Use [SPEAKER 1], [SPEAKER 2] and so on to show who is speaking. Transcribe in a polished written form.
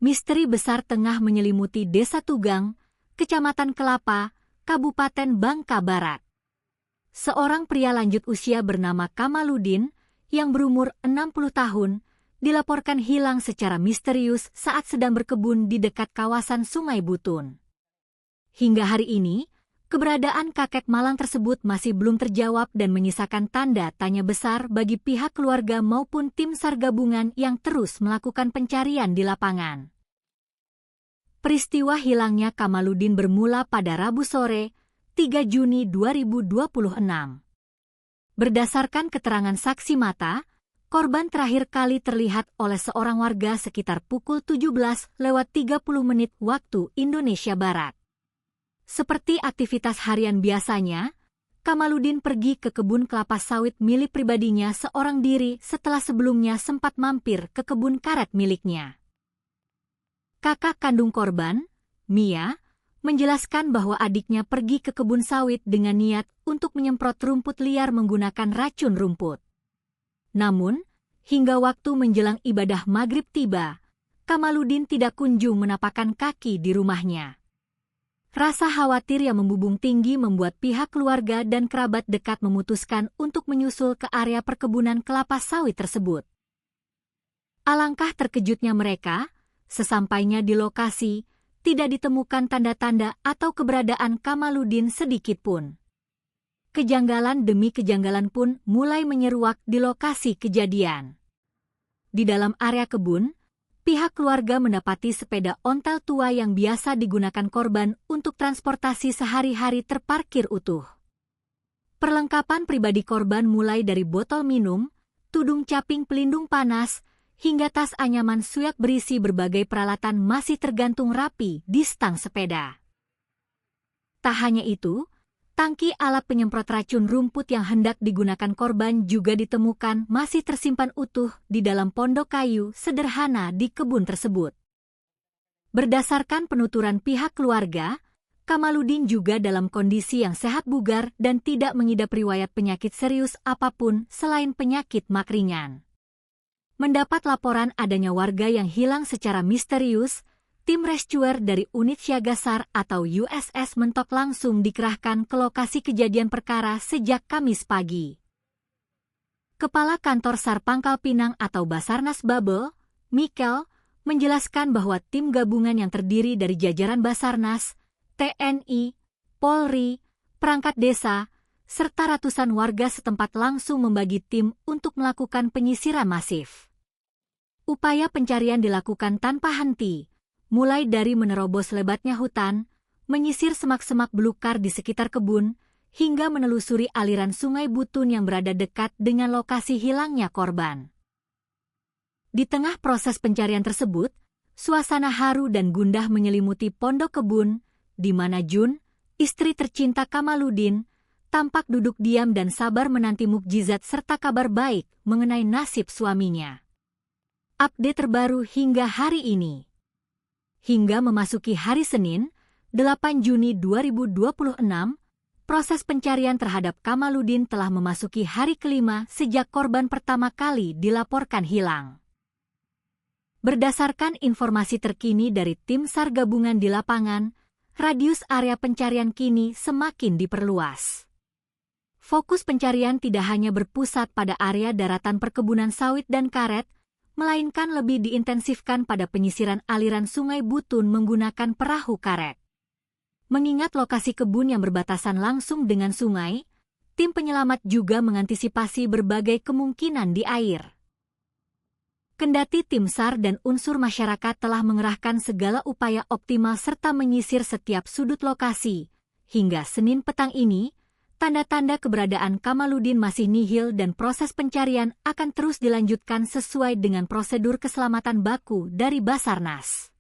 [SPEAKER 1] misteri besar tengah menyelimuti Desa Tugang, Kecamatan Kelapa, Kabupaten Bangka Barat. Seorang pria lanjut usia bernama Kamaludin yang berumur 60 tahun dilaporkan hilang secara misterius saat sedang berkebun di dekat kawasan Sungai Butun. Hingga hari ini, keberadaan kakek malang tersebut masih belum terjawab dan menyisakan tanda tanya besar bagi pihak keluarga maupun tim SAR gabungan yang terus melakukan pencarian di lapangan. Peristiwa hilangnya Kamaludin bermula pada Rabu sore, 3 Juni 2026. Berdasarkan keterangan saksi mata, korban terakhir kali terlihat oleh seorang warga sekitar pukul 17:30 waktu Indonesia Barat. Seperti aktivitas harian biasanya, Kamaludin pergi ke kebun kelapa sawit milik pribadinya seorang diri setelah sebelumnya sempat mampir ke kebun karet miliknya. Kakak kandung korban, Mia, menjelaskan bahwa adiknya pergi ke kebun sawit dengan niat untuk menyemprot rumput liar menggunakan racun rumput. Namun, hingga waktu menjelang ibadah maghrib tiba, Kamaludin tidak kunjung menapakkan kaki di rumahnya. Rasa khawatir yang membubung tinggi membuat pihak keluarga dan kerabat dekat memutuskan untuk menyusul ke area perkebunan kelapa sawit tersebut. Alangkah terkejutnya mereka, sesampainya di lokasi, tidak ditemukan tanda-tanda atau keberadaan Kamaludin sedikitpun. Kejanggalan demi kejanggalan pun mulai menyeruak di lokasi kejadian. Di dalam area kebun, pihak keluarga mendapati sepeda ontel tua yang biasa digunakan korban untuk transportasi sehari-hari terparkir utuh. Perlengkapan pribadi korban mulai dari botol minum, tudung caping pelindung panas, hingga tas anyaman suyak berisi berbagai peralatan masih tergantung rapi di stang sepeda. Tak hanya itu, tangki alat penyemprot racun rumput yang hendak digunakan korban juga ditemukan masih tersimpan utuh di dalam pondok kayu sederhana di kebun tersebut. Berdasarkan penuturan pihak keluarga, Kamaludin juga dalam kondisi yang sehat bugar dan tidak mengidap riwayat penyakit serius apapun selain penyakit mak ringan. Mendapat laporan adanya warga yang hilang secara misterius, tim rescuer dari Unit Siaga SAR atau USS Mentok langsung dikerahkan ke lokasi kejadian perkara sejak Kamis pagi. Kepala Kantor SAR Pangkal Pinang atau Basarnas Babel, Mikel, menjelaskan bahwa tim gabungan yang terdiri dari jajaran Basarnas, TNI, Polri, perangkat desa, serta ratusan warga setempat langsung membagi tim untuk melakukan penyisiran masif. Upaya pencarian dilakukan tanpa henti, mulai dari menerobos lebatnya hutan, menyisir semak-semak belukar di sekitar kebun, hingga menelusuri aliran Sungai Butun yang berada dekat dengan lokasi hilangnya korban. Di tengah proses pencarian tersebut, suasana haru dan gundah menyelimuti pondok kebun, di mana Jun, istri tercinta Kamaludin, tampak duduk diam dan sabar menanti mukjizat serta kabar baik mengenai nasib suaminya. Update terbaru hingga hari ini. Hingga memasuki hari Senin, 8 Juni 2026, proses pencarian terhadap Kamaludin telah memasuki hari kelima sejak korban pertama kali dilaporkan hilang. Berdasarkan informasi terkini dari tim SAR gabungan di lapangan, radius area pencarian kini semakin diperluas. Fokus pencarian tidak hanya berpusat pada area daratan perkebunan sawit dan karet, melainkan lebih diintensifkan pada penyisiran aliran Sungai Butun menggunakan perahu karet. Mengingat lokasi kebun yang berbatasan langsung dengan sungai, tim penyelamat juga mengantisipasi berbagai kemungkinan di air. Kendati tim SAR dan unsur masyarakat telah mengerahkan segala upaya optimal serta menyisir setiap sudut lokasi, hingga Senin petang ini, tanda-tanda keberadaan Kamaludin masih nihil dan proses pencarian akan terus dilanjutkan sesuai dengan prosedur keselamatan baku dari Basarnas.